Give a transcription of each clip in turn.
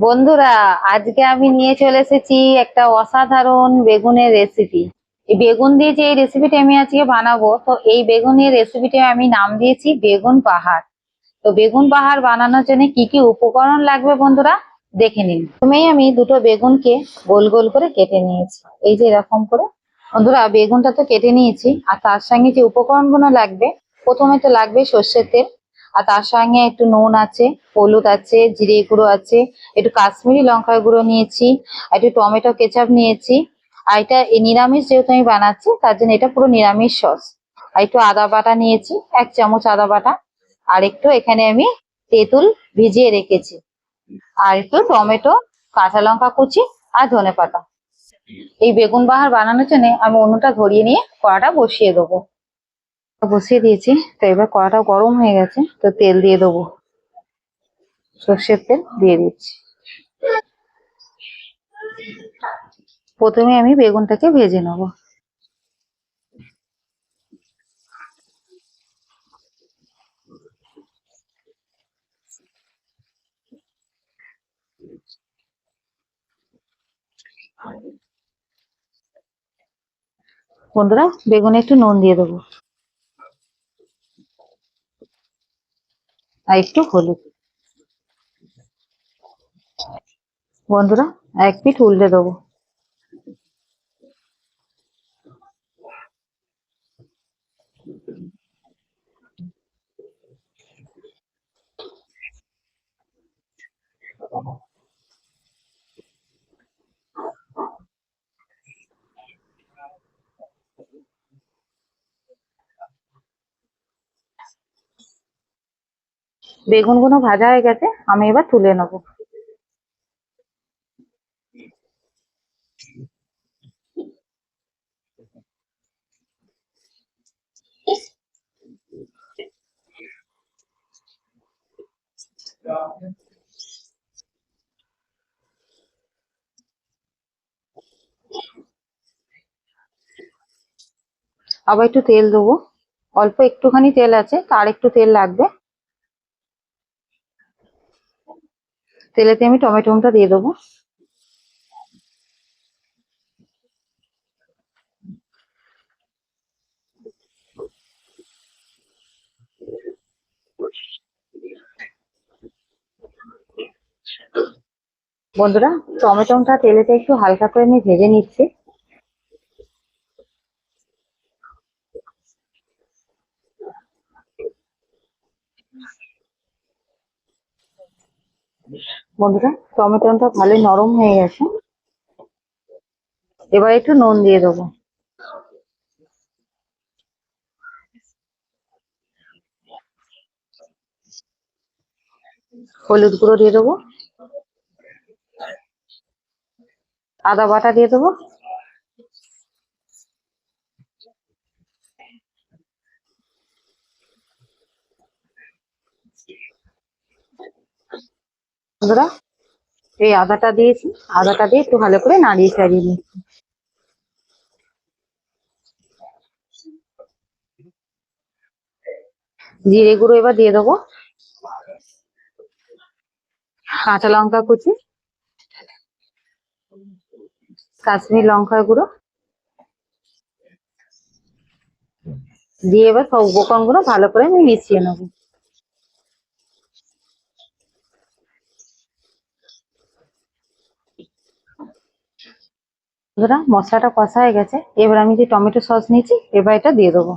বন্ধুরা, আজকে আমি নিয়ে চলে এসেছি একটা অসাধারণ বেগুনের রেসিপি। এই বেগুন দিয়ে যে এই রেসিপিটি আমি আজকে বানাবো, তো এই বেগুনের রেসিপিটি আমি নাম দিয়েছি বেগুন পাহাড়। তো বেগুন পাহাড় বানানোর জন্য কি কি উপকরণ লাগবে বন্ধুরা, দেখে নিন। প্রথমেই আমি দুটো বেগুনকে গোল গোল করে কেটে নিয়েছি, এই যে এরকম করে। বন্ধুরা, বেগুনটা তো কেটে নিয়েছি, আর তার সঙ্গে যে উপকরণগুলো লাগবে, প্রথমে তো লাগবে সর্ষের তেল, আর তার সঙ্গে একটু নুন আছে, হলুদ আছে, জিরে গুঁড়ো আছে, একটু কাশ্মীরি লঙ্কার গুঁড়ো নিয়েছি, আর একটু টমেটো কেচাপ নিয়েছি। আর এটা এই নিরামিষ যেহেতু আমি বানাচ্ছি, তার জন্য এটা পুরো নিরামিষ সস। আর একটু আদা বাটা নিয়েছি, 1 চামচ আদা বাটা। আর একটু এখানে আমি তেঁতুল ভিজিয়ে রেখেছি, আর একটু টমেটো, কাঁচা লঙ্কা কুচি, আর ধনেপাতা। এই বেগুন বাহার বানানোর জন্য আমি উনুনটা ধরিয়ে নিয়ে কড়াটা বসিয়ে দেবো। বসিয়ে দিয়েছি, তো এবার কড়াটা গরম হয়ে গেছে, তো তেল দিয়ে দেবো। সর্ষের তেল দিয়ে দিচ্ছি। প্রথমে আমি বেগুনটাকে ভেজে নেবো। বন্ধুরা, বেগুনে একটু নুন দিয়ে দেবো, আর একটু হলুদ। বন্ধুরা, এক পিঠ উল্টে দেবো। বেগুনগুলো ভাজা হয়ে গেছে, আমি এবার তুলে নেবো। আবার একটু তেল দেবো, অল্প একটুখানি তেল আছে, তার একটু তেল লাগবে। তেলেতে আমি টমেটোটা দিয়ে দেবো। বন্ধুরা, টমেটোটা তেলেতে একটু হালকা করে আমি ভেজে নিচ্ছি। বন্ধুরা, টমেটোটা ভালোই নরম হয়ে গেছে, এবার একটু নুন দিয়ে দেবো। হলুদ গুঁড়ো দিয়ে দেবো, আদা বাটা দিয়ে দেবো। বন্ধুরা, এই আদাটা দিয়েছি, আদাটা দিয়ে একটু ভালো করে নাড়িয়ে চাড়িয়ে নিচ্ছি। জিরে গুঁড়ো এবার দিয়ে দেবো, কাঁচা লঙ্কা কুচি, কাশ্মীর লঙ্কার গুঁড়ো দিয়ে এবার সব উপকরণগুলো ভালো করে আমি মিশিয়ে নেবো। বন্ধুরা, মশলাটা কষা হয়ে গেছে, এবার আমি যে টমেটো সস নিয়েছি, এবার এটা দিয়ে দেবো।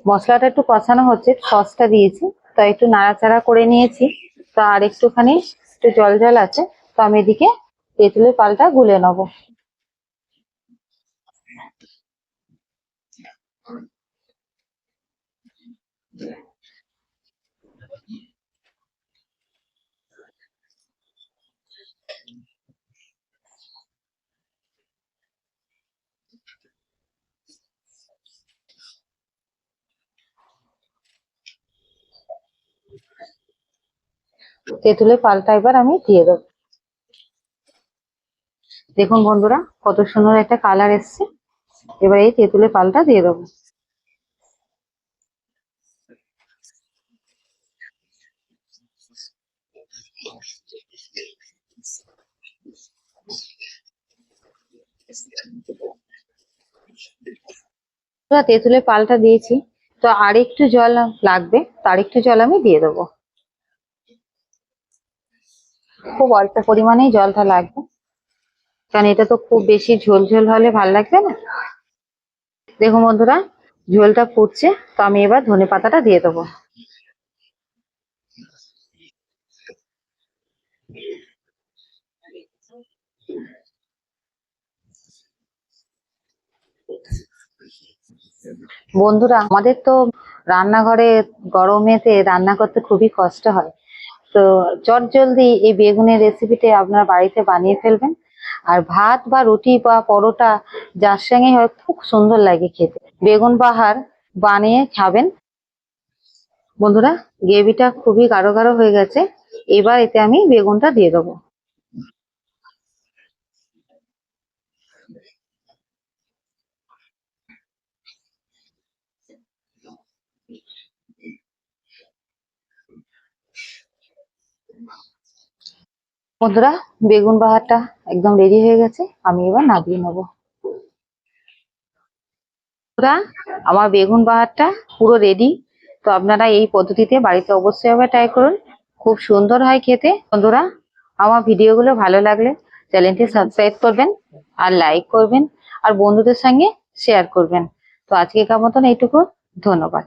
মশলাটা একটু কষানো হচ্ছে, সসটা দিয়েছি, তো একটু নাড়াচাড়া করে নিয়েছি। তো আর একটুখানি একটু জল জল আছে, তো আমি এদিকে তেঁতুলের পালটা গুলে নেবো। তেঁতুলের পালটা এবার আমি দিয়ে দেবো। দেখুন বন্ধুরা, কত সুন্দর একটা কালার এসছে। এবার এই তেঁতুলের পালটা দিয়ে দেবো। তেঁতুলের পালটা দিয়েছি, তো আর একটু জল লাগবে, তার একটু জল আমি দিয়ে দেবো। খুব অল্প পরিমাণেই জলটা লাগবে, কারণ এটা তো খুব বেশি ঝোল ঝোল হলে ভাল লাগবে না। দেখুন বন্ধুরা, ঝোলটা ফুটছে, তো আমি এবার ধনেপাতাটা দিয়ে দেবো। বন্ধুরা, আমাদের তো রান্নাঘরে গরমেতে রান্না করতে খুবই কষ্ট হয়, তো চটজলদি এই বেগুনের রেসিপিটা আপনার বাড়িতে বানিয়ে ফেলবেন। আর ভাত বা রুটি বা পরোটা যার সঙ্গে হয় খুব সুন্দর লাগে খেতে। বেগুন বাহার বানিয়ে খাবেন। বন্ধুরা, গ্রেভিটা খুবই গাঢ় গাঢ় হয়ে গেছে, এবার এতে আমি বেগুনটা দিয়ে দেবো। বন্ধুরা, বেগুন বাহারটা একদম রেডি হয়ে গেছে, আমি এবার নামিয়ে নেবো। বন্ধুরা, আমার বেগুন বাহারটা পুরো রেডি। তো আপনারা এই পদ্ধতিতে বাড়িতে অবশ্যই আবার ট্রাই করুন, খুব সুন্দর হয় খেতে। বন্ধুরা, আমার ভিডিওগুলো ভালো লাগলে চ্যানেলটি সাবস্ক্রাইব করবেন, আর লাইক করবেন, আর বন্ধুদের সঙ্গে শেয়ার করবেন। তো আজকের মতন এইটুকু, ধন্যবাদ।